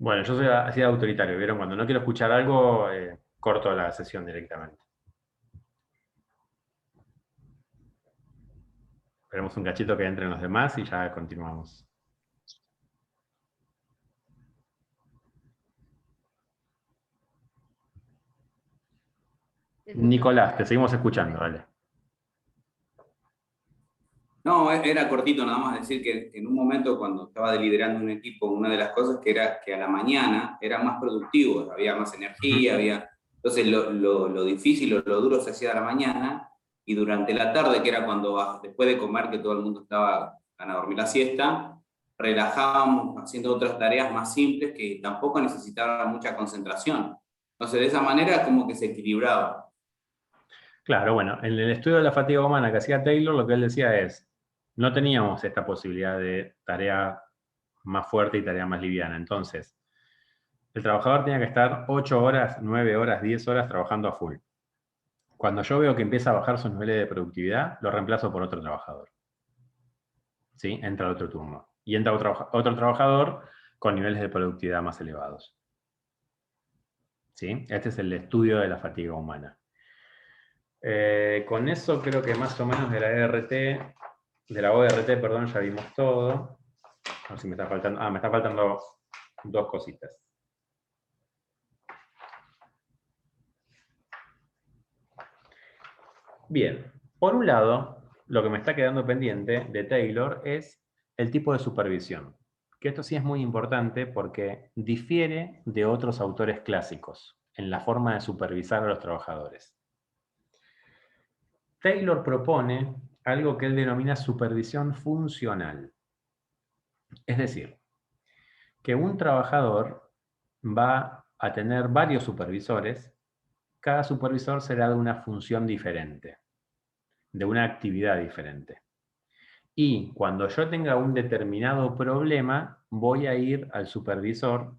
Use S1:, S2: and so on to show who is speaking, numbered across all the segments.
S1: Bueno, yo soy así autoritario, ¿vieron? Cuando no quiero escuchar algo, corto la sesión directamente. Esperemos un cachito que entren los demás y ya continuamos. Nicolás, te seguimos escuchando, dale.
S2: No, era cortito nada más decir que en un momento cuando estaba liderando un equipo, una de las cosas que era que a la mañana era más productivo, había más energía, había... Entonces lo difícil o lo duro se hacía a la mañana y durante la tarde, que era cuando después de comer, que todo el mundo estaba a dormir la siesta, relajábamos haciendo otras tareas más simples que tampoco necesitaban mucha concentración. Entonces de esa manera como que se equilibraba.
S1: Claro, bueno, en el estudio de la fatiga humana que hacía Taylor, lo que él decía es, no teníamos esta posibilidad de tarea más fuerte y tarea más liviana. Entonces, el trabajador tenía que estar 8 horas, 9 horas, 10 horas trabajando a full. Cuando yo veo que empieza a bajar sus niveles de productividad, lo reemplazo por otro trabajador. ¿Sí? Entra otro turno. Y entra otro trabajador con niveles de productividad más elevados. ¿Sí? Este es el estudio de la fatiga humana. Con eso creo que más o menos de la ORT, perdón, ya vimos todo. A ver si me está faltando. Me está faltando dos cositas. Bien, por un lado, lo que me está quedando pendiente de Taylor es el tipo de supervisión. Que esto sí es muy importante porque difiere de otros autores clásicos en la forma de supervisar a los trabajadores. Taylor propone algo que él denomina supervisión funcional. Es decir, que un trabajador va a tener varios supervisores, cada supervisor será de una función diferente, de una actividad diferente. Y cuando yo tenga un determinado problema, voy a ir al supervisor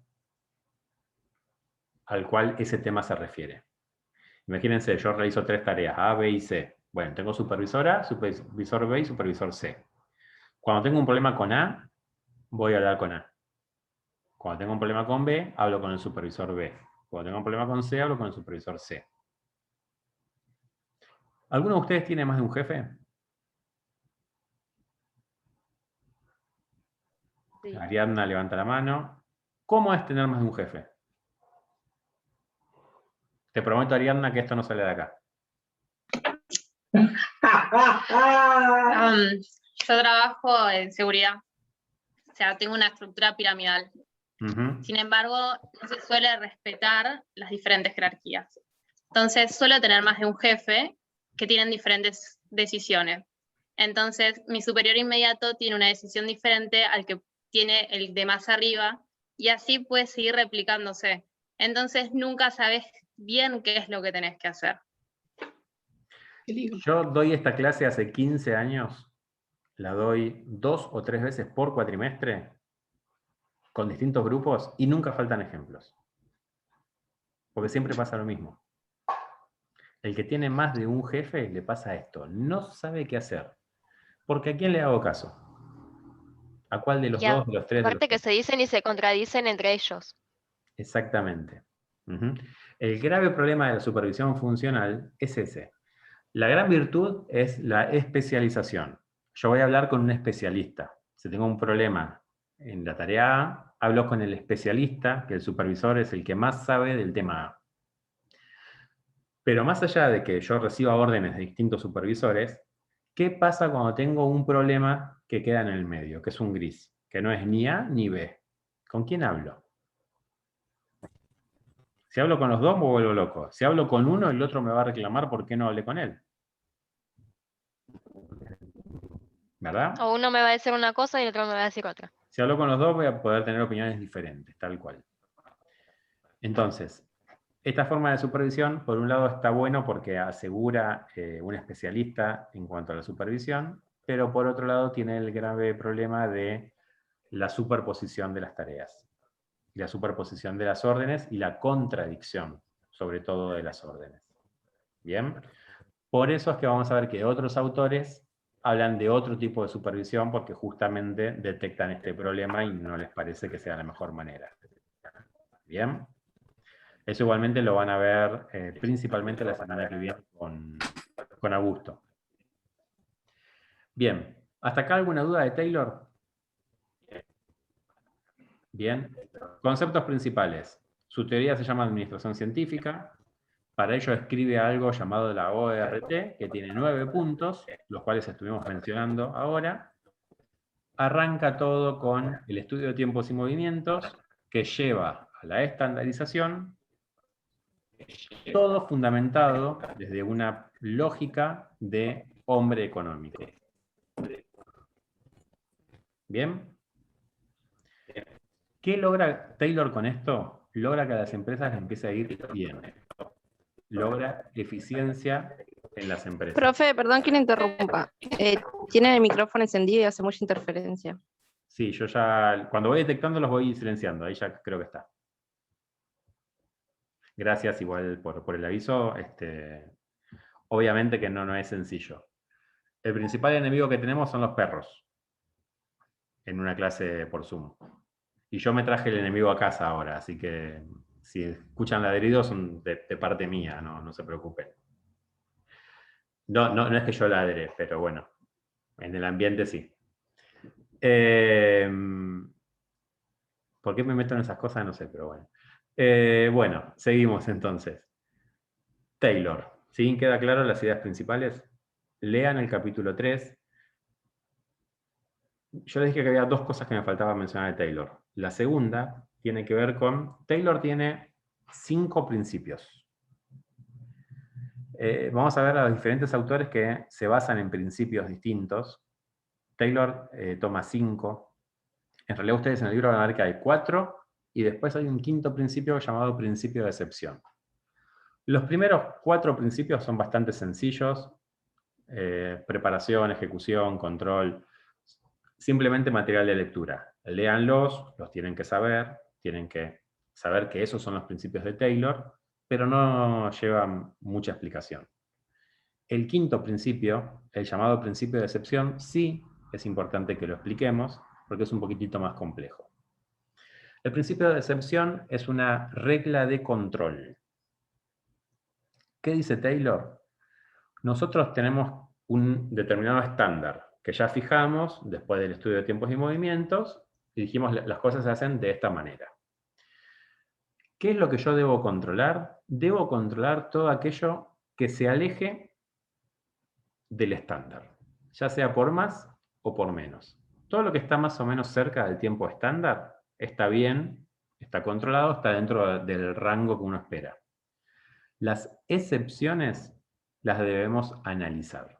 S1: al cual ese tema se refiere. Imagínense, yo realizo 3 tareas, A, B y C. Bueno, tengo supervisor A, supervisor B y supervisor C. Cuando tengo un problema con A, voy a hablar con A. Cuando tengo un problema con B, hablo con el supervisor B. Cuando tengo un problema con C, hablo con el supervisor C. ¿Alguno de ustedes tiene más de un jefe? Sí. Ariadna levanta la mano. ¿Cómo es tener más de un jefe? Te prometo, Ariadna, que esto no sale de acá.
S3: Yo trabajo en seguridad, o sea, tengo una estructura piramidal. Sin embargo, no se suele respetar las diferentes jerarquías. Entonces, suelo tener más de un jefe que tienen diferentes decisiones. Entonces, mi superior inmediato tiene una decisión diferente al que tiene el de más arriba, y así puede seguir replicándose. Entonces, nunca sabes bien qué es lo que tenés que hacer.
S1: Yo doy esta clase hace 15 años, la doy 2 o 3 veces por cuatrimestre, con distintos grupos, y nunca faltan ejemplos. Porque siempre pasa lo mismo. El que tiene más de un jefe le pasa esto, no sabe qué hacer. Porque ¿a quién le hago caso? ¿A cuál de los dos, de los tres, de los
S4: Aparte que
S1: cuatro?
S4: se dicen y se contradicen entre ellos.
S1: Exactamente. El grave problema de la supervisión funcional es ese. La gran virtud es la especialización. Yo voy a hablar con un especialista. Si tengo un problema en la tarea A, hablo con el especialista, que el supervisor es el que más sabe del tema A. Pero más allá de que yo reciba órdenes de distintos supervisores, ¿qué pasa cuando tengo un problema que queda en el medio, que es un gris, que no es ni A ni B? ¿Con quién hablo? Si hablo con los dos, me vuelvo loco. Si hablo con uno, el otro me va a reclamar por qué no hablé con él. ¿Verdad?
S4: O uno me va a decir una cosa y el otro me va a decir otra.
S1: Si hablo con los dos, voy a poder tener opiniones diferentes, tal cual. Entonces, esta forma de supervisión, por un lado, está bueno porque asegura un especialista en cuanto a la supervisión, pero por otro lado tiene el grave problema de la superposición de las tareas, la superposición de las órdenes y la contradicción, sobre todo de las órdenes. ¿Bien? Por eso es que vamos a ver que otros autores hablan de otro tipo de supervisión porque justamente detectan este problema y no les parece que sea la mejor manera. ¿Bien? Eso igualmente lo van a ver principalmente la semana que viene con Augusto. Bien, ¿hasta acá alguna duda de Taylor? Bien, conceptos principales. Su teoría se llama administración científica. Para ello escribe algo llamado la ORT, que tiene 9 puntos, los cuales estuvimos mencionando ahora. Arranca todo con el estudio de tiempos y movimientos, que lleva a la estandarización, todo fundamentado desde una lógica de hombre económico. ¿Bien? ¿Qué logra Taylor con esto? Logra que a las empresas les empiece a ir bien. Logra eficiencia en las empresas.
S5: Profe, perdón que le interrumpa. Tiene el micrófono encendido y hace mucha interferencia.
S1: Sí, yo ya, cuando voy detectando los voy silenciando, ahí ya creo que está. Gracias igual por el aviso. Obviamente que no es sencillo. El principal enemigo que tenemos son los perros, en una clase por Zoom. Y yo me traje el enemigo a casa ahora, así que si escuchan ladridos son de parte mía, no se preocupen. No es que yo ladre, pero bueno, en el ambiente sí. ¿Por qué me meto en esas cosas? No sé, pero bueno. Bueno, seguimos entonces. Taylor, ¿sí? ¿Queda claro las ideas principales? Lean el capítulo 3. Yo les dije que había 2 cosas que me faltaba mencionar de Taylor. La segunda tiene que ver con... Taylor tiene 5 principios. Vamos a ver a los diferentes autores que se basan en principios distintos. Taylor toma 5. En realidad ustedes en el libro van a ver que hay 4 y después hay un quinto principio llamado principio de excepción. Los primeros 4 principios son bastante sencillos. Preparación, ejecución, control, simplemente material de lectura. Léanlos, los tienen que saber que esos son los principios de Taylor, pero no llevan mucha explicación. El quinto principio, el llamado principio de excepción, sí es importante que lo expliquemos, porque es un poquitito más complejo. El principio de excepción es una regla de control. ¿Qué dice Taylor? Nosotros tenemos un determinado estándar que ya fijamos después del estudio de tiempos y movimientos, y dijimos las cosas se hacen de esta manera. ¿Qué es lo que yo debo controlar? Debo controlar todo aquello que se aleje del estándar, ya sea por más o por menos. Todo lo que está más o menos cerca del tiempo estándar está bien, está controlado, está dentro del rango que uno espera. Las excepciones las debemos analizar.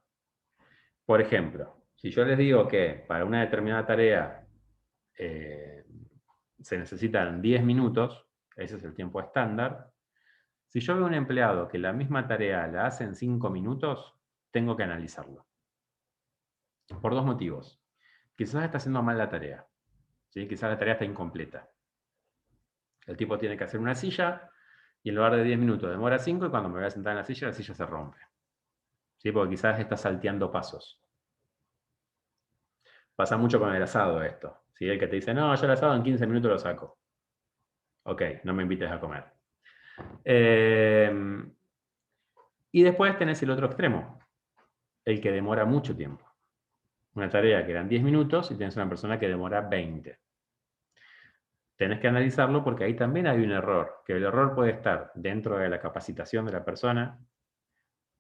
S1: Por ejemplo, si yo les digo que para una determinada tarea se necesitan 10 minutos, ese es el tiempo estándar, si yo veo un empleado que la misma tarea la hace en 5 minutos, tengo que analizarlo. Por 2 motivos. Quizás está haciendo mal la tarea. ¿Sí? Quizás la tarea está incompleta. El tipo tiene que hacer una silla y en lugar de 10 minutos demora 5 y cuando me voy a sentar en la silla se rompe. ¿Sí? Porque quizás está salteando pasos. Pasa mucho con el asado esto. ¿Sí? El que te dice, no, yo el asado en 15 minutos lo saco. Ok, no me invites a comer. Y después tenés el otro extremo. El que demora mucho tiempo. Una tarea que eran 10 minutos y tenés una persona que demora 20. Tenés que analizarlo porque ahí también hay un error. Que el error puede estar dentro de la capacitación de la persona.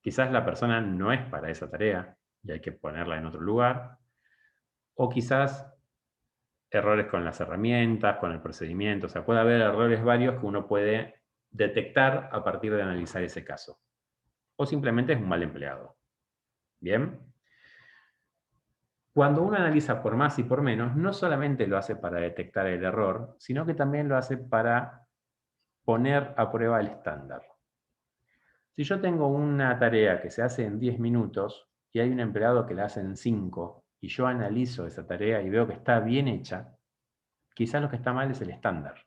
S1: Quizás la persona no es para esa tarea y hay que ponerla en otro lugar. O quizás errores con las herramientas, con el procedimiento. O sea, puede haber errores varios que uno puede detectar a partir de analizar ese caso. O simplemente es un mal empleado. ¿Bien? Cuando uno analiza por más y por menos, no solamente lo hace para detectar el error, sino que también lo hace para poner a prueba el estándar. Si yo tengo una tarea que se hace en 10 minutos y hay un empleado que la hace en 5, y yo analizo esa tarea y veo que está bien hecha, quizás lo que está mal es el estándar.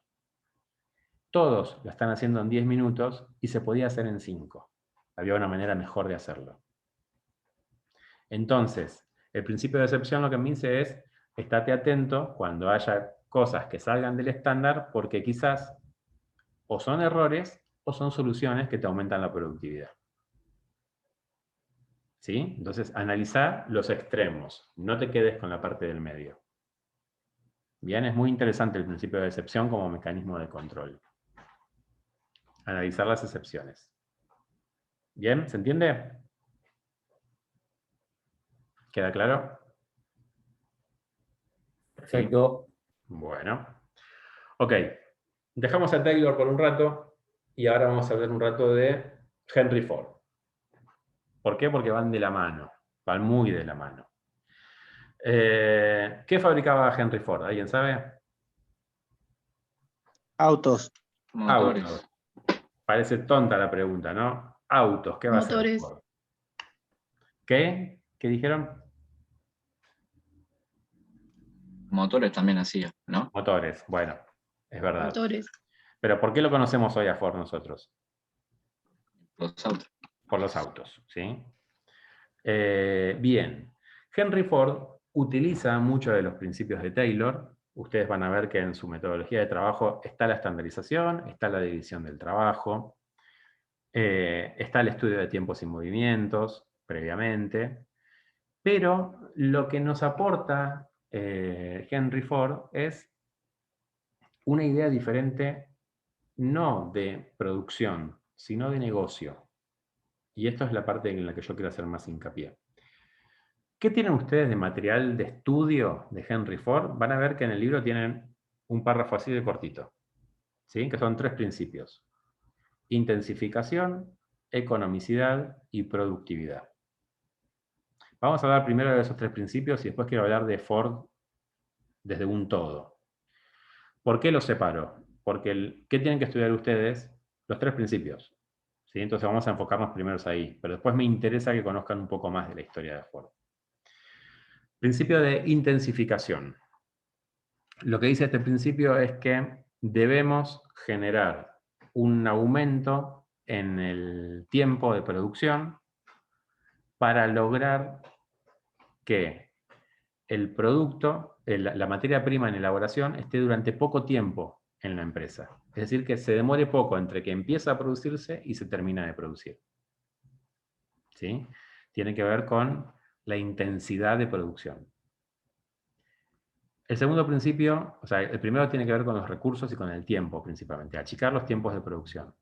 S1: Todos lo están haciendo en 10 minutos y se podía hacer en 5. Había una manera mejor de hacerlo. Entonces, el principio de excepción lo que me dice es, estate atento cuando haya cosas que salgan del estándar, porque quizás O son errores o son soluciones que te aumentan la productividad. ¿Sí? Entonces, analizar los extremos. No te quedes con la parte del medio. Bien, es muy interesante el principio de excepción como mecanismo de control. Analizar las excepciones. Bien, ¿se entiende? ¿Queda claro?
S6: Perfecto.
S1: Bueno. Ok. Dejamos a Taylor por un rato y ahora vamos a hablar un rato de Henry Ford. ¿Por qué? Porque van de la mano. Van muy de la mano. ¿Qué fabricaba Henry Ford? ¿Alguien sabe?
S6: Autos.
S7: Motores.
S1: Autos. Parece tonta la pregunta, ¿no? Autos, ¿qué va a hacer
S8: Motores.
S1: Ford? ¿Qué? ¿Qué dijeron?
S7: Motores también hacía, ¿no?
S1: Motores, bueno, es verdad.
S8: Motores.
S1: Pero ¿por qué lo conocemos hoy a Ford nosotros?
S7: Los autos.
S1: Por los autos, ¿sí? Bien. Henry Ford utiliza muchos de los principios de Taylor. Ustedes van a ver que en su metodología de trabajo está la estandarización, está la división del trabajo, está el estudio de tiempos y movimientos previamente, pero lo que nos aporta Henry Ford es una idea diferente, no de producción, sino de negocio. Y esto es la parte en la que yo quiero hacer más hincapié. ¿Qué tienen ustedes de material de estudio de Henry Ford? Van a ver que en el libro tienen un párrafo así de cortito, ¿sí? Que son 3 principios. Intensificación, economicidad y productividad. Vamos a hablar primero de esos 3 principios y después quiero hablar de Ford desde un todo. ¿Por qué los separo? Porque ¿qué tienen que estudiar ustedes? Los 3 principios. ¿Sí? Entonces vamos a enfocarnos primero ahí, pero después me interesa que conozcan un poco más de la historia de Ford. Principio de intensificación. Lo que dice este principio es que debemos generar un aumento en el tiempo de producción para lograr que el producto, la materia prima en elaboración, esté durante poco tiempo en la empresa. Es decir, que se demore poco entre que empieza a producirse y se termina de producir. ¿Sí? Tiene que ver con la intensidad de producción. El segundo principio, o sea, el primero tiene que ver con los recursos y con el tiempo principalmente, achicar los tiempos de producción.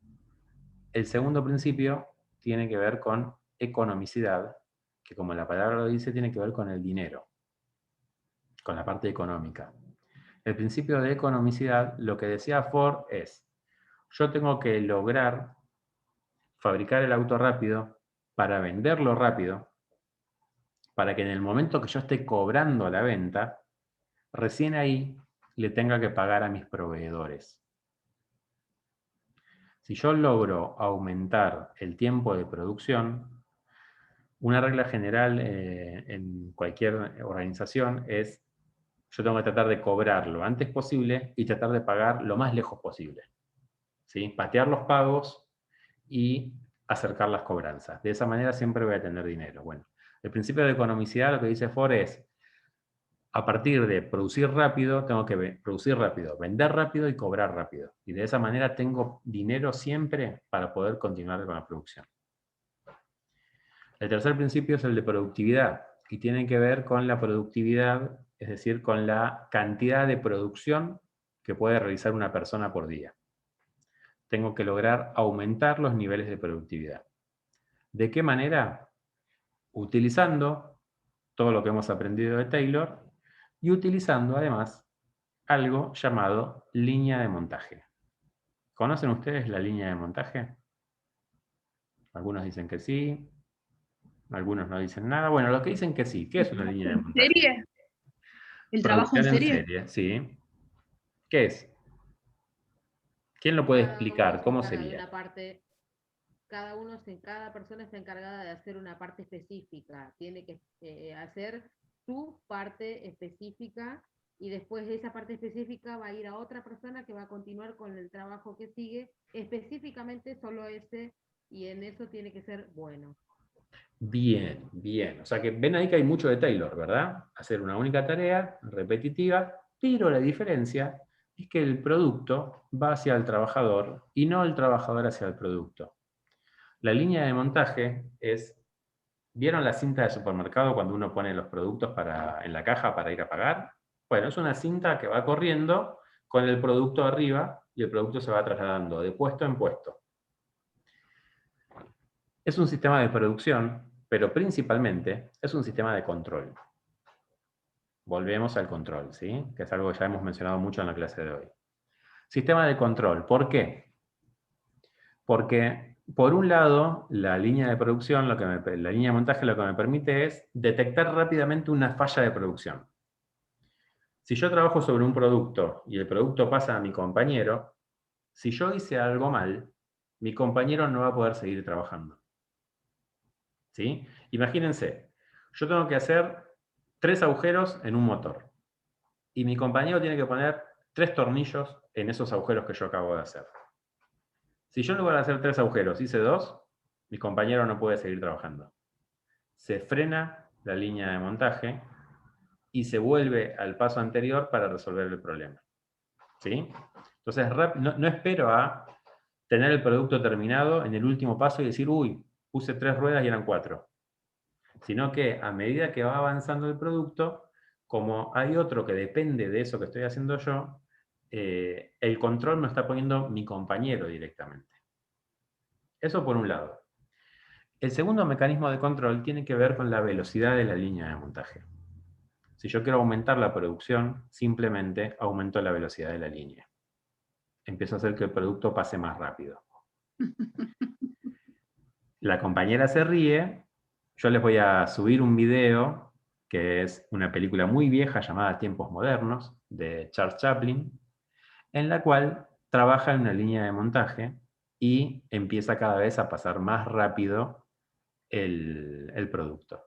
S1: El segundo principio tiene que ver con economicidad, que como la palabra lo dice, tiene que ver con el dinero, con la parte económica. El principio de economicidad, lo que decía Ford es, yo tengo que lograr fabricar el auto rápido para venderlo rápido, para que en el momento que yo esté cobrando la venta, recién ahí le tenga que pagar a mis proveedores. Si yo logro aumentar el tiempo de producción, una regla general en cualquier organización es, yo tengo que tratar de cobrar lo antes posible y tratar de pagar lo más lejos posible. ¿Sí? Patear los pagos y acercar las cobranzas. De esa manera siempre voy a tener dinero. Bueno, el principio de economicidad, lo que dice Ford es, a partir de producir rápido, tengo que producir rápido, vender rápido y cobrar rápido. Y de esa manera tengo dinero siempre para poder continuar con la producción. El tercer principio es el de productividad, y tiene que ver con la productividad, es decir, con la cantidad de producción que puede realizar una persona por día. Tengo que lograr aumentar los niveles de productividad. ¿De qué manera? Utilizando todo lo que hemos aprendido de Taylor, y utilizando además algo llamado línea de montaje. ¿Conocen ustedes la línea de montaje? Algunos dicen que sí, algunos no dicen nada. Bueno, los que dicen que sí, ¿qué es una línea de montaje?
S8: ¿Serie? ¿El trabajo en
S1: Producción
S8: serie?
S1: sí. ¿Qué es? ¿Quién lo puede
S9: Cada uno
S1: explicar?
S9: se
S1: ¿Cómo
S9: encarga de
S1: sería?
S9: una parte, cada persona está encargada de hacer una parte específica, tiene que hacer su parte específica y después de esa parte específica va a ir a otra persona que va a continuar con el trabajo que sigue, específicamente solo ese, y en eso tiene que ser bueno.
S1: Bien, bien. O sea que ven ahí que hay mucho de Taylor, ¿verdad? Hacer una única tarea, repetitiva, pero la diferencia es que el producto va hacia el trabajador y no el trabajador hacia el producto. La línea de montaje es, ¿vieron la cinta de supermercado cuando uno pone los productos en la caja para ir a pagar? Bueno, es una cinta que va corriendo con el producto arriba y el producto se va trasladando de puesto en puesto. Es un sistema de producción, pero principalmente es un sistema de control. Volvemos al control, ¿sí? Que es algo que ya hemos mencionado mucho en la clase de hoy. Sistema de control, ¿por qué? Porque, por un lado, la línea de producción, la línea de montaje lo que me permite es detectar rápidamente una falla de producción. Si yo trabajo sobre un producto y el producto pasa a mi compañero, si yo hice algo mal, mi compañero no va a poder seguir trabajando. ¿Sí? Imagínense, yo tengo que hacer 3 agujeros en un motor y mi compañero tiene que poner 3 tornillos en esos agujeros que yo acabo de hacer. Si yo en lugar de hacer 3 agujeros hice 2, mi compañero no puede seguir trabajando. Se frena la línea de montaje y se vuelve al paso anterior para resolver el problema. ¿Sí? Entonces, no espero a tener el producto terminado en el último paso y decir, uy, puse 3 ruedas y eran 4. Sino que a medida que va avanzando el producto, como hay otro que depende de eso que estoy haciendo yo, el control me está poniendo mi compañero directamente. Eso por un lado. El segundo mecanismo de control tiene que ver con la velocidad de la línea de montaje. Si yo quiero aumentar la producción, simplemente aumento la velocidad de la línea. Empiezo a hacer que el producto pase más rápido. La compañera se ríe. Yo les voy a subir un video, que es una película muy vieja llamada Tiempos Modernos, de Charles Chaplin, en la cual trabaja en una línea de montaje y empieza cada vez a pasar más rápido el producto.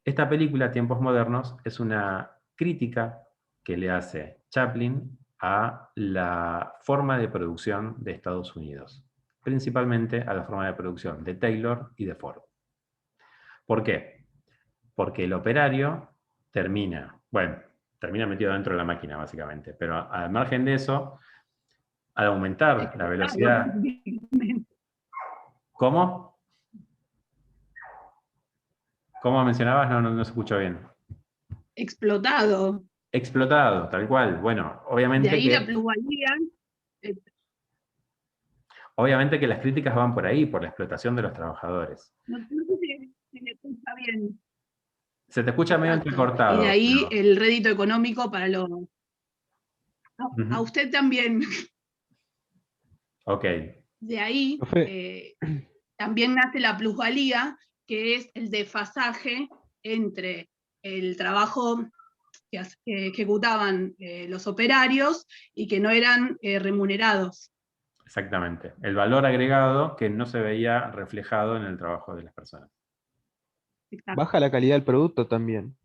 S1: Esta película, Tiempos Modernos, es una crítica que le hace Chaplin a la forma de producción de Estados Unidos, principalmente a la forma de producción de Taylor y de Ford. ¿Por qué? Porque el operario termina metido dentro de la máquina, básicamente, pero al margen de eso, al aumentar la velocidad... ¿Cómo? ¿Cómo mencionabas? No se escuchó bien.
S8: Explotado.
S1: Explotado, tal cual. Bueno, obviamente
S8: De ahí
S1: que...
S8: la plusvalía.
S1: Obviamente que las críticas van por ahí, por la explotación de los trabajadores.
S8: No sé si se me escucha bien.
S1: Se te escucha medio
S8: Exacto.
S1: entrecortado.
S8: Y de ahí
S1: pero...
S8: el rédito económico para los... A usted también.
S1: Ok.
S8: De ahí también nace la plusvalía, que es el desfasaje entre el trabajo que ejecutaban los operarios y que no eran remunerados.
S1: Exactamente. El valor agregado que no se veía reflejado en el trabajo de las personas.
S8: Exacto.
S6: Baja la calidad del producto también.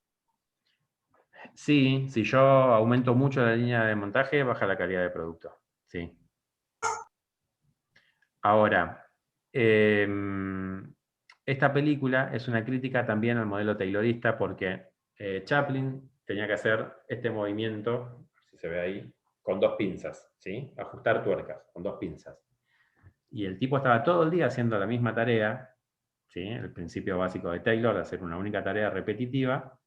S1: Sí, si yo aumento mucho la línea de montaje, baja la calidad del producto. Sí. Ahora, esta película es una crítica también al modelo taylorista porque Chaplin tenía que hacer este movimiento, si se ve ahí, con 2 pinzas, ¿sí? Ajustar tuercas con 2 pinzas. Y el tipo estaba todo el día haciendo la misma tarea, ¿sí? El principio básico de Taylor, de hacer una única tarea repetitiva,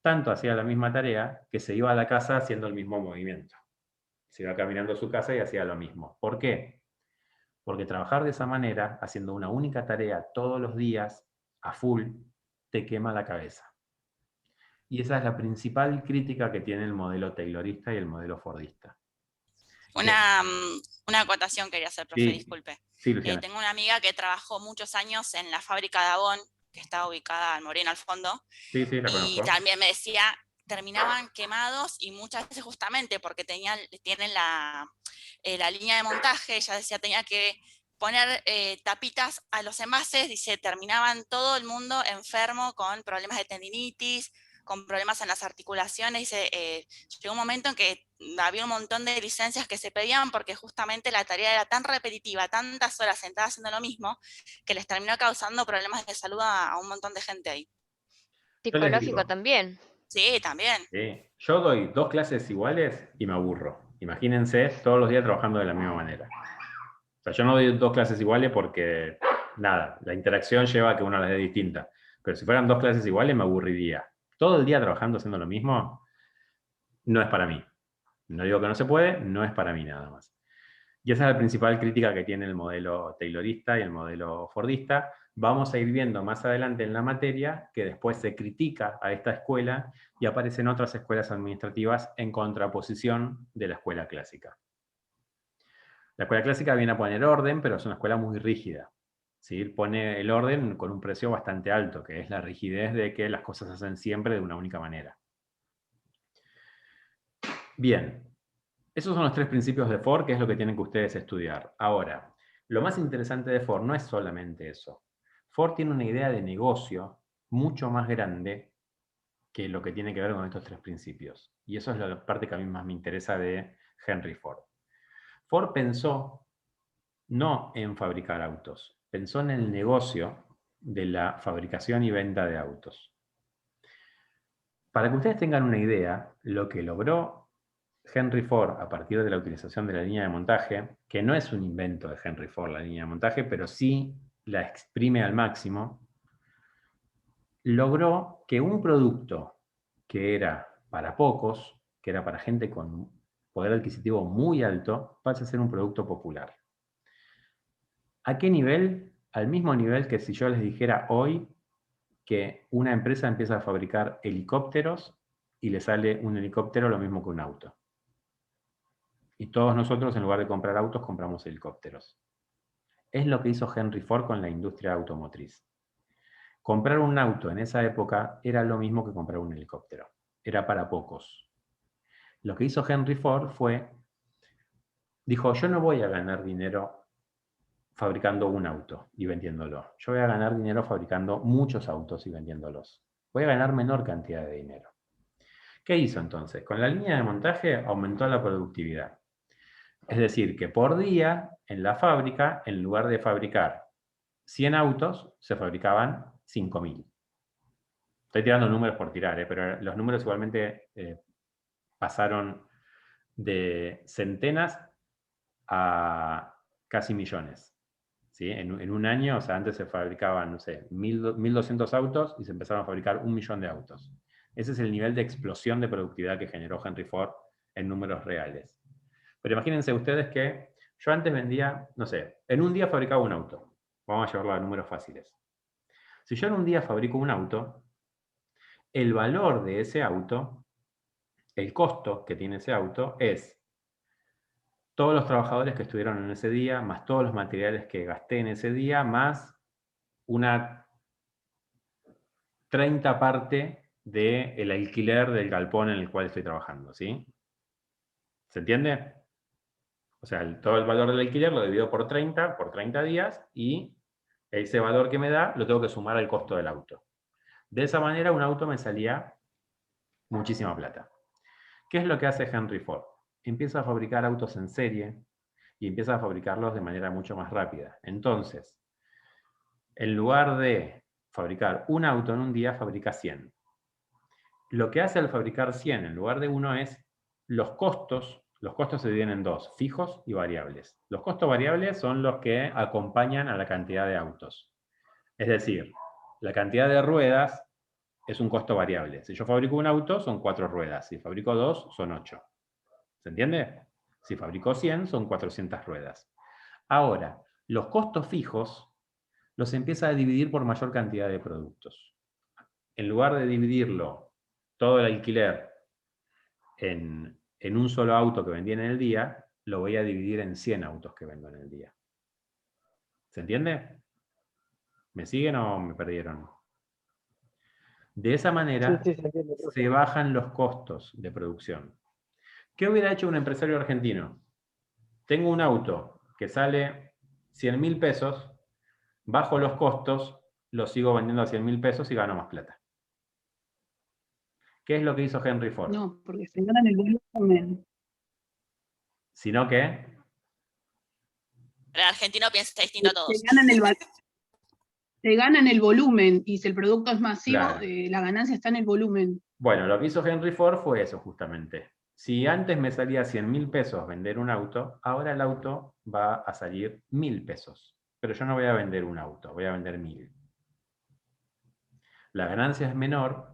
S1: tanto hacía la misma tarea que se iba a la casa haciendo el mismo movimiento. Se iba caminando a su casa y hacía lo mismo. ¿Por qué? Porque trabajar de esa manera, haciendo una única tarea todos los días, a full, te quema la cabeza. Y esa es la principal crítica que tiene el modelo taylorista y el modelo fordista.
S10: Una acotación quería hacer, profe,
S1: Sí,
S10: disculpe.
S1: Sí, Luciana.
S10: Tengo una amiga que trabajó muchos años en la fábrica de Avon, que está ubicada en Moreno al fondo.
S1: Sí, la conozco.
S10: Y también me decía, terminaban quemados y muchas veces justamente porque tienen la línea de montaje, ella decía, tenía que poner tapitas a los envases, dice, terminaban todo el mundo enfermo con problemas de tendinitis, con problemas en las articulaciones, dice, llegó un momento en que había un montón de licencias que se pedían porque justamente la tarea era tan repetitiva, tantas horas sentadas haciendo lo mismo, que les terminó causando problemas de salud a un montón de gente ahí.
S4: Psicológico también.
S10: Sí, también.
S1: Sí. Yo doy 2 clases iguales y me aburro. Imagínense todos los días trabajando de la misma manera. O sea, yo no doy 2 clases iguales porque, nada, la interacción lleva a que una las dé distinta. Pero si fueran 2 clases iguales me aburriría. Todo el día trabajando haciendo lo mismo, no es para mí. No digo que no se puede, no es para mí nada más. Y esa es la principal crítica que tiene el modelo taylorista y el modelo fordista. Vamos a ir viendo más adelante en la materia que después se critica a esta escuela y aparecen otras escuelas administrativas en contraposición de la escuela clásica. La escuela clásica viene a poner orden, pero es una escuela muy rígida. ¿Sí? Pone el orden con un precio bastante alto, que es la rigidez de que las cosas se hacen siempre de una única manera. Bien, esos son los 3 principios de Ford, que es lo que tienen que ustedes estudiar. Ahora, lo más interesante de Ford no es solamente eso. Ford tiene una idea de negocio mucho más grande que lo que tiene que ver con estos 3 principios. Y eso es la parte que a mí más me interesa de Henry Ford. Ford pensó no en fabricar autos, pensó en el negocio de la fabricación y venta de autos. Para que ustedes tengan una idea, lo que logró Henry Ford a partir de la utilización de la línea de montaje, que no es un invento de Henry Ford la línea de montaje, pero sí la exprime al máximo, logró que un producto que era para pocos, que era para gente con poder adquisitivo muy alto, pase a ser un producto popular. ¿A qué nivel? Al mismo nivel que si yo les dijera hoy que una empresa empieza a fabricar helicópteros y le sale un helicóptero lo mismo que un auto. Y todos nosotros, en lugar de comprar autos, compramos helicópteros. Es lo que hizo Henry Ford con la industria automotriz. Comprar un auto en esa época era lo mismo que comprar un helicóptero. Era para pocos. Lo que hizo Henry Ford fue, dijo, yo no voy a ganar dinero fabricando un auto y vendiéndolo. Yo voy a ganar dinero fabricando muchos autos y vendiéndolos. Voy a ganar menor cantidad de dinero. ¿Qué hizo entonces? Con la línea de montaje aumentó la productividad. Es decir, que por día, en la fábrica, en lugar de fabricar 100 autos, se fabricaban 5.000. Estoy tirando números por tirar, pero los números igualmente pasaron de centenas a casi millones. ¿Sí? En un año, o sea, antes se fabricaban, no sé, 1.200 autos y se empezaron a fabricar 1.000.000 de autos. Ese es el nivel de explosión de productividad que generó Henry Ford en números reales. Pero imagínense ustedes que yo antes vendía, no sé, en un día fabricaba un auto. Vamos a llevarlo a números fáciles. Si yo en un día fabrico un auto, el valor de ese auto, el costo que tiene ese auto es todos los trabajadores que estuvieron en ese día, más todos los materiales que gasté en ese día, más una 30 parte del alquiler del galpón en el cual estoy trabajando, ¿sí? ¿Se entiende? O sea, todo el valor del alquiler lo divido por 30 días, y ese valor que me da lo tengo que sumar al costo del auto. De esa manera un auto me salía muchísima plata. ¿Qué es lo que hace Henry Ford? Empieza a fabricar autos en serie y empieza a fabricarlos de manera mucho más rápida. Entonces, en lugar de fabricar un auto en un día, fabrica 100. Lo que hace al fabricar 100 en lugar de uno es los costos. Los costos se dividen en 2, fijos y variables. Los costos variables son los que acompañan a la cantidad de autos. Es decir, la cantidad de ruedas es un costo variable. Si yo fabrico un auto, son 4 ruedas. Si fabrico 2, son 8. ¿Se entiende? Si fabrico 100, son 400 ruedas. Ahora, los costos fijos los empieza a dividir por mayor cantidad de productos. En lugar de dividirlo todo el alquiler en un solo auto que vendí en el día, lo voy a dividir en 100 autos que vendo en el día. ¿Se entiende? ¿Me siguen o me perdieron? De esa manera se bajan los costos de producción. ¿Qué hubiera hecho un empresario argentino? Tengo un auto que sale 100.000 pesos, bajo los costos, lo sigo vendiendo a 100.000 pesos y gano más plata. ¿Qué es lo que hizo Henry Ford?
S8: No, porque se ganan el volumen.
S1: ¿Sino qué?
S10: El argentino piensa distinto a todos.
S8: Se ganan el volumen, y si el producto es masivo,
S1: Claro.
S8: la ganancia está en el volumen.
S1: Bueno, lo que hizo Henry Ford fue eso justamente. Si antes me salía 100.000 pesos vender un auto, ahora el auto va a salir 1.000 pesos. Pero yo no voy a vender un auto, voy a vender 1.000. La ganancia es menor,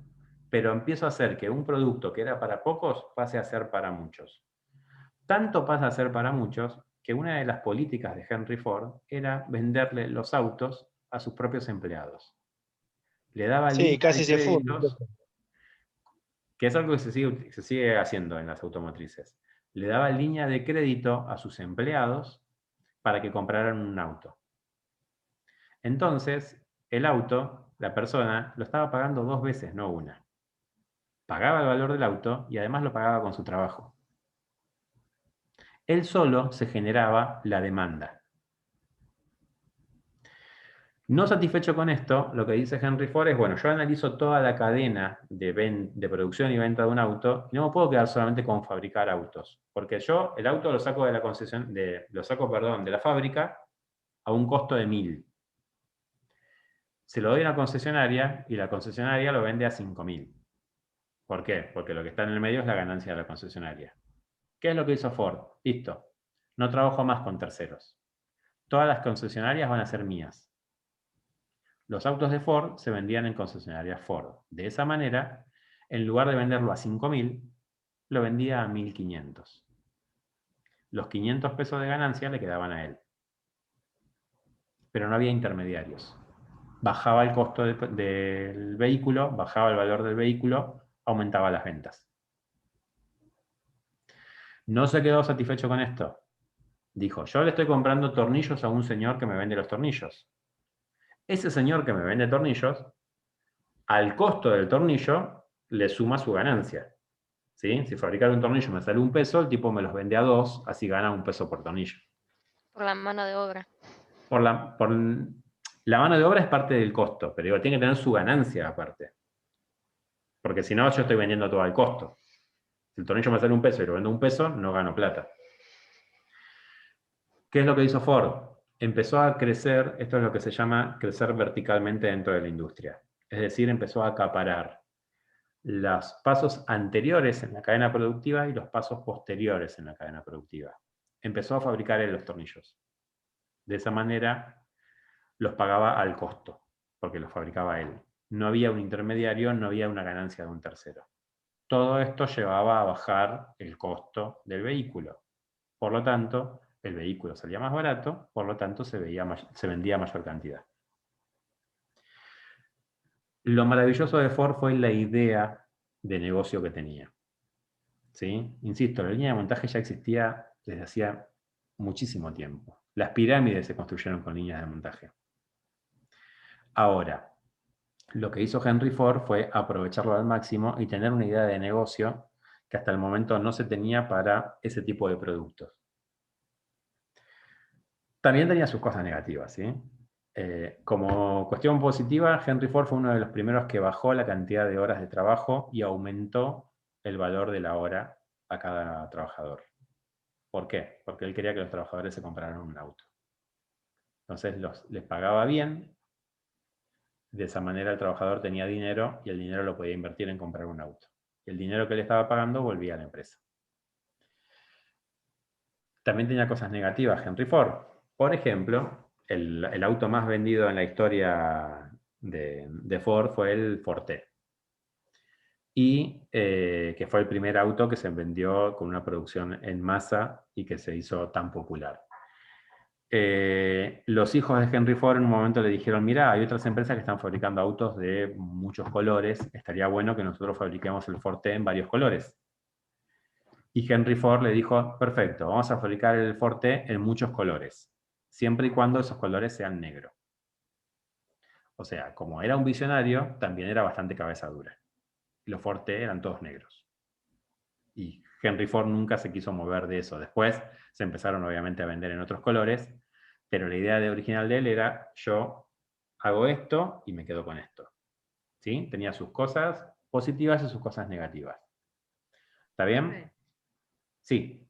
S1: pero empiezo a hacer que un producto que era para pocos pase a ser para muchos. Tanto pasa a ser para muchos que una de las políticas de Henry Ford era venderle los autos a sus propios empleados. Le daba
S11: Sí,
S1: línea
S11: casi
S1: de
S11: se fue.
S1: créditos, que es algo que se sigue haciendo en las automotrices. Le daba línea de crédito a sus empleados para que compraran un auto. Entonces, el auto, la persona, lo estaba pagando 2 veces, no una. Pagaba el valor del auto y además lo pagaba con su trabajo. Él solo se generaba la demanda. No satisfecho con esto, lo que dice Henry Ford es, bueno, yo analizo toda la cadena de producción y venta de un auto y no me puedo quedar solamente con fabricar autos, porque yo el auto lo saco de la concesión, de la fábrica a un costo de 1.000. Se lo doy a una concesionaria y la concesionaria lo vende a 5.000. ¿Por qué? Porque lo que está en el medio es la ganancia de la concesionaria. ¿Qué es lo que hizo Ford? Listo. No trabajo más con terceros. Todas las concesionarias van a ser mías. Los autos de Ford se vendían en concesionarias Ford. De esa manera, en lugar de venderlo a 5.000, lo vendía a 1.500. Los 500 pesos de ganancia le quedaban a él. Pero no había intermediarios. Bajaba el costo del vehículo, bajaba el valor del vehículo, aumentaba las ventas. No se quedó satisfecho con esto. Dijo, yo le estoy comprando tornillos a un señor que me vende los tornillos. Ese señor que me vende tornillos, al costo del tornillo, le suma su ganancia. ¿Sí? Si fabricar un tornillo me sale 1 peso, el tipo me los vende a 2, así gana 1 peso por tornillo.
S4: Por la mano de obra.
S1: La mano de obra es parte del costo, pero digo, tiene que tener su ganancia aparte. Porque si no, yo estoy vendiendo todo al costo. Si el tornillo me sale 1 peso y lo vendo 1 peso, no gano plata. ¿Qué es lo que hizo Ford? Empezó a crecer, esto es lo que se llama crecer verticalmente dentro de la industria. Es decir, empezó a acaparar los pasos anteriores en la cadena productiva y los pasos posteriores en la cadena productiva. Empezó a fabricar él los tornillos. De esa manera los pagaba al costo, porque los fabricaba él. No había un intermediario, no había una ganancia de un tercero. Todo esto llevaba a bajar el costo del vehículo. Por lo tanto, el vehículo salía más barato, por lo tanto se vendía mayor cantidad. Lo maravilloso de Ford fue la idea de negocio que tenía. ¿Sí? Insisto, la línea de montaje ya existía desde hacía muchísimo tiempo. Las pirámides se construyeron con líneas de montaje. Ahora, lo que hizo Henry Ford fue aprovecharlo al máximo y tener una idea de negocio que hasta el momento no se tenía para ese tipo de productos. También tenía sus cosas negativas, ¿sí? Como cuestión positiva, Henry Ford fue uno de los primeros que bajó la cantidad de horas de trabajo y aumentó el valor de la hora a cada trabajador. ¿Por qué? Porque él quería que los trabajadores se compraran un auto. Entonces les pagaba bien, de esa manera el trabajador tenía dinero y el dinero lo podía invertir en comprar un auto. Y el dinero que le estaba pagando volvía a la empresa. También tenía cosas negativas Henry Ford. Por ejemplo, el auto más vendido en la historia de Ford fue el Ford T. Y que fue el primer auto que se vendió con una producción en masa y que se hizo tan popular. Los hijos de Henry Ford en un momento le dijeron, mira, hay otras empresas que están fabricando autos de muchos colores, estaría bueno que nosotros fabriquemos el Ford T en varios colores. Y Henry Ford le dijo, perfecto, vamos a fabricar el Ford T en muchos colores, siempre y cuando esos colores sean negros. O sea, como era un visionario, también era bastante cabeza dura. Los Ford T eran todos negros. Y Henry Ford nunca se quiso mover de eso. Después se empezaron obviamente a vender en otros colores, pero la idea original de él era, yo hago esto y me quedo con esto. ¿Sí? Tenía sus cosas positivas y sus cosas negativas. ¿Está bien? Sí.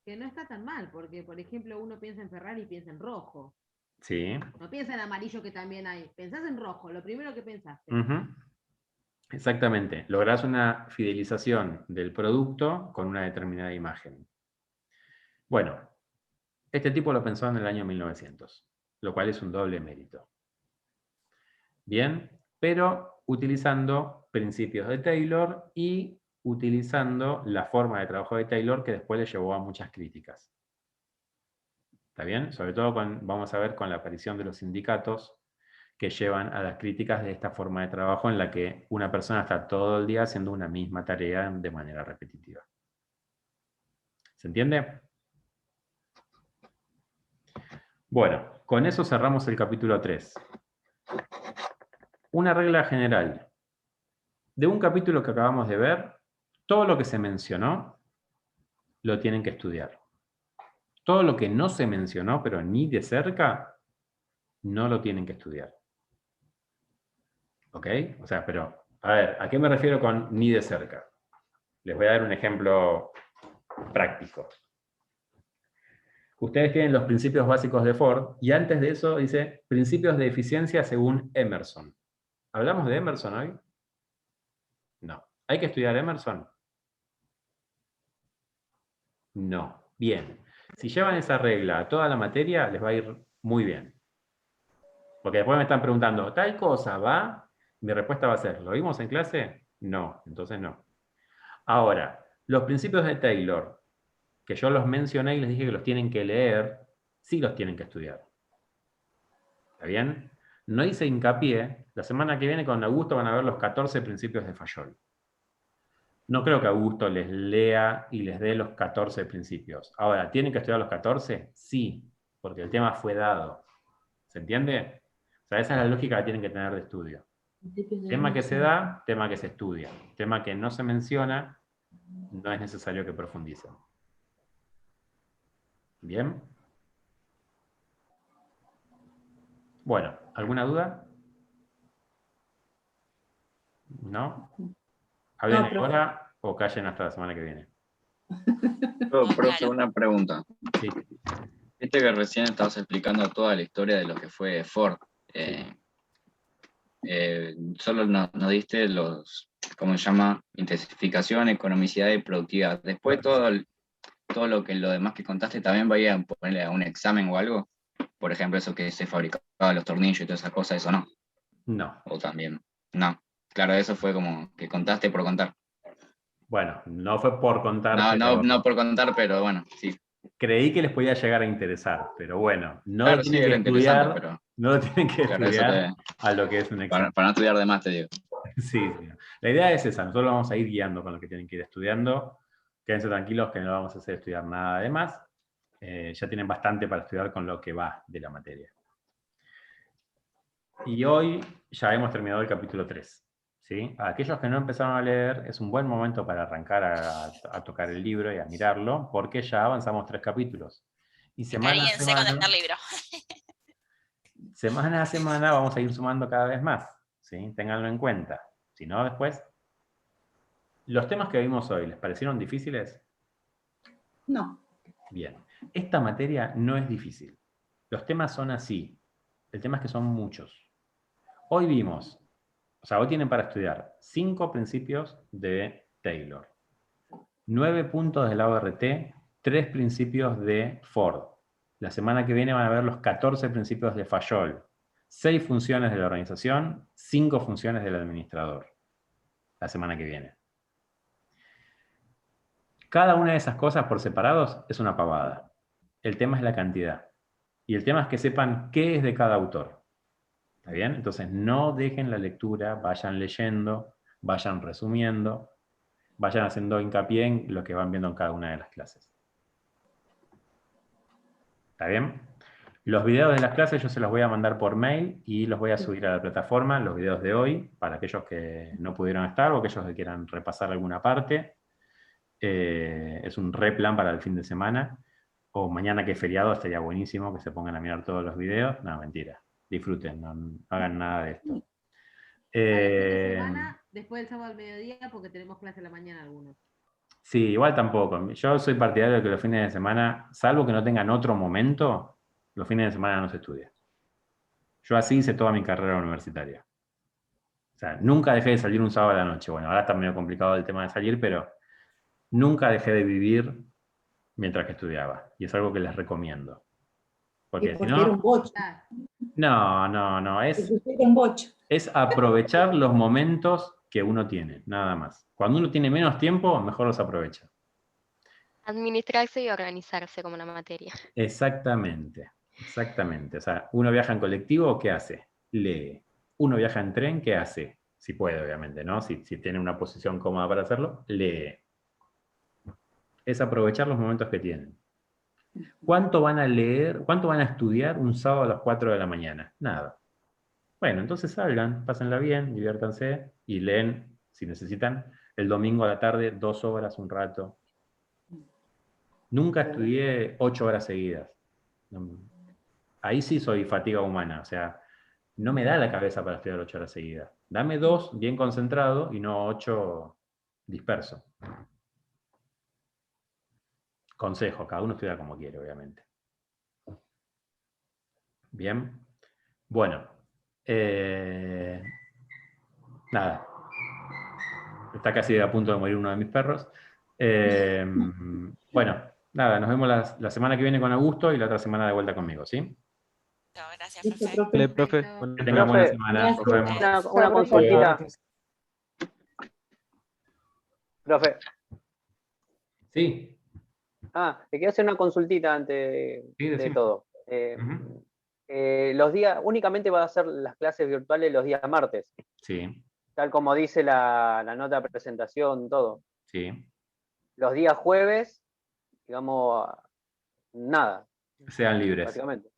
S9: Que no está tan mal, porque por ejemplo uno piensa en Ferrari y piensa en rojo.
S1: Sí.
S9: No piensa en amarillo que también hay. Pensás en rojo, lo primero que pensaste.
S1: Exactamente. Lográs una fidelización del producto con una determinada imagen. Bueno, este tipo lo pensó en el año 1900, lo cual es un doble mérito. Bien, pero utilizando principios de Taylor y utilizando la forma de trabajo de Taylor que después le llevó a muchas críticas. ¿Está bien? Sobre todo vamos a ver con la aparición de los sindicatos que llevan a las críticas de esta forma de trabajo en la que una persona está todo el día haciendo una misma tarea de manera repetitiva. ¿Se entiende? Bueno, con eso cerramos el capítulo 3. Una regla general. De un capítulo que acabamos de ver, todo lo que se mencionó lo tienen que estudiar. Todo lo que no se mencionó, pero ni de cerca, no lo tienen que estudiar. ¿Ok? O sea, pero, a ver, ¿a qué me refiero con ni de cerca? Les voy a dar un ejemplo práctico. Ustedes tienen los principios básicos de Ford, y antes de eso dice principios de eficiencia según Emerson. ¿Hablamos de Emerson hoy? No. ¿Hay que estudiar Emerson? No. Bien. Si llevan esa regla a toda la materia, les va a ir muy bien. Porque después me están preguntando, ¿tal cosa va? Mi respuesta va a ser, ¿lo vimos en clase? No, entonces no. Ahora, los principios de Taylor, que yo los mencioné y les dije que los tienen que leer, sí los tienen que estudiar. ¿Está bien? No hice hincapié, la semana que viene con Augusto van a ver los 14 principios de Fayol. No creo que Augusto les lea y les dé los 14 principios. Ahora, ¿tienen que estudiar los 14? Sí, porque el tema fue dado. ¿Se entiende? O sea, esa es la lógica que tienen que tener de estudio. Tema que se da, tema que se estudia. Tema que no se menciona, no es necesario que profundicen. ¿Bien? Bueno, ¿alguna duda? ¿No? ¿Hablen ahora o callen hasta la semana que viene?
S7: Profe, una pregunta.
S1: Sí.
S7: Viste que recién estabas explicando toda la historia de lo que fue Ford. Solo nos diste los, ¿cómo se llama? Intensificación, economicidad y productividad. Después todo lo demás que contaste, ¿también vaya a ponerle a un examen o algo? Por ejemplo, eso que se fabricaba, los tornillos y todas esas cosas, ¿eso no?
S1: No.
S7: O también, no. Claro, eso fue como que contaste por contar.
S1: Bueno, no fue por contar.
S7: No por contar, pero bueno, sí.
S1: Creí que les podía llegar a interesar, pero bueno, no
S7: claro,
S1: lo tienen
S7: sí,
S1: que estudiar,
S7: pero...
S1: no lo tienen que
S7: claro,
S1: estudiar a lo que es un examen.
S7: Para no estudiar de más, te digo.
S1: Sí, sí. La idea es esa, nosotros vamos a ir guiando con lo que tienen que ir estudiando. Quédense tranquilos que no vamos a hacer estudiar nada de más. Ya tienen bastante para estudiar con lo que va de la materia. Y hoy ya hemos terminado el capítulo 3. ¿Sí? A aquellos que no empezaron a leer, es un buen momento para arrancar a tocar el libro y a mirarlo, porque ya avanzamos 3 capítulos. Y semana a semana,
S10: con el libro.
S1: semana a semana vamos a ir sumando cada vez más. ¿Sí? Ténganlo en cuenta. Si no, después... ¿Los temas que vimos hoy, les parecieron difíciles?
S11: No.
S1: Bien. Esta materia no es difícil. Los temas son así. El tema es que son muchos. Hoy vimos, o sea, hoy tienen para estudiar 5 principios de Taylor, 9 puntos de la ORT, 3 principios de Ford. La semana que viene van a ver los 14 principios de Fayol, 6 funciones de la organización, 5 funciones del administrador. La semana que viene. Cada una de esas cosas por separados es una pavada. El tema es la cantidad. Y el tema es que sepan qué es de cada autor. ¿Está bien? Entonces no dejen la lectura, vayan leyendo, vayan resumiendo, vayan haciendo hincapié en lo que van viendo en cada una de las clases. ¿Está bien? Los videos de las clases yo se los voy a mandar por mail y los voy a subir a la plataforma, los videos de hoy, para aquellos que no pudieron estar o aquellos que quieran repasar alguna parte. Es un replan para el fin de semana. O mañana que es feriado estaría buenísimo que se pongan a mirar todos los videos. No, mentira. Disfruten, no hagan nada de esto.
S9: Después del sábado al mediodía, porque tenemos clase a la mañana algunos.
S1: Sí, igual tampoco. Yo soy partidario de que los fines de semana, salvo que no tengan otro momento, los fines de semana no se estudia. Yo así hice toda mi carrera universitaria. O sea, nunca dejé de salir un sábado a la noche. Bueno, ahora está medio complicado el tema de salir, pero nunca dejé de vivir mientras que estudiaba. Y es algo que les recomiendo. Porque si
S11: Era un
S1: no...
S11: bocho.
S1: No,
S11: Era un bocho.
S1: es aprovechar los momentos que uno tiene, nada más. Cuando uno tiene menos tiempo, mejor los aprovecha.
S4: Administrarse y organizarse como una materia.
S1: Exactamente, exactamente. O sea, uno viaja en colectivo, ¿qué hace? Lee. Uno viaja en tren, ¿qué hace? Si puede, obviamente, ¿no? Si tiene una posición cómoda para hacerlo, lee. Es aprovechar los momentos que tienen. ¿Cuánto van a leer, cuánto van a estudiar un sábado a las 4 de la mañana? Nada. Bueno, entonces salgan, pásenla bien, diviértanse y leen, si necesitan, el domingo a la tarde, 2 horas, un rato. Nunca estudié 8 horas seguidas. Ahí sí soy fatiga humana, o sea, no me da la cabeza para estudiar 8 horas seguidas. Dame 2 bien concentrado y no 8 disperso. Consejo, cada uno estudia como quiere, obviamente. Bien. Bueno. Nada. Está casi a punto de morir uno de mis perros. Bueno, nada, nos vemos la semana que viene con Augusto y la otra semana de vuelta conmigo, ¿sí?
S10: Gracias,
S11: Listo,
S10: Fefe.
S11: profe.
S6: Dale, profe.
S1: Que tengan buena
S12: Profe,
S1: semana. Nos vemos.
S12: una consultita. Profe,
S1: Sí,
S12: te quiero hacer una consultita antes
S1: sí,
S12: de
S1: decime.
S12: todo.
S1: Ujú.
S12: Los días, únicamente va a ser las clases virtuales los días martes,
S1: Sí,
S12: tal como dice la nota de presentación, todo.
S1: sí.
S12: Los días jueves, digamos, nada,
S1: Sean libres.
S12: básicamente.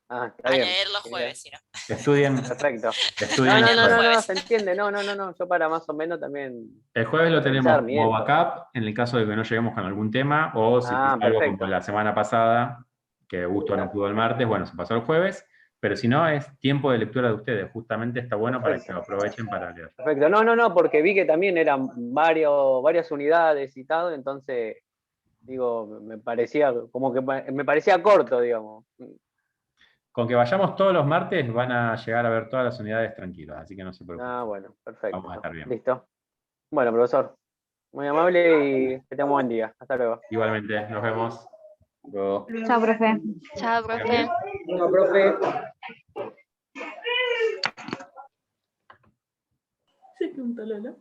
S12: Está
S10: A
S12: bien.
S10: leer los jueves, si no.
S1: Estudien.
S12: Perfecto.
S1: Estudien
S10: leer los
S1: el jueves.
S10: jueves.
S12: Se entiende, no, yo para más o menos también
S1: El jueves lo tenemos
S12: pensar
S1: como
S12: mientras.
S1: backup en el caso de que no lleguemos con algún tema, o si pasa algo
S12: Perfecto.
S1: como la semana pasada, que Augusto no pudo el martes, bueno, se pasó el jueves, pero si no, es tiempo de lectura de ustedes. Justamente está bueno para que lo aprovechen para leer.
S12: Perfecto, no, porque vi que también eran varias unidades y tal, entonces, digo, me parecía como que me parecía corto, digamos.
S1: Con que vayamos todos los martes van a llegar a ver todas las unidades tranquilos, así que no se preocupen.
S12: Bueno, perfecto.
S1: Vamos a estar bien.
S12: Listo. Bueno, profesor, muy amable y que tenga un buen día. Hasta luego.
S1: Igualmente, nos vemos.
S2: Luego.
S5: Chao, profe.
S4: Chao, profe.
S12: Bueno, profe.
S11: Se preguntó Lola.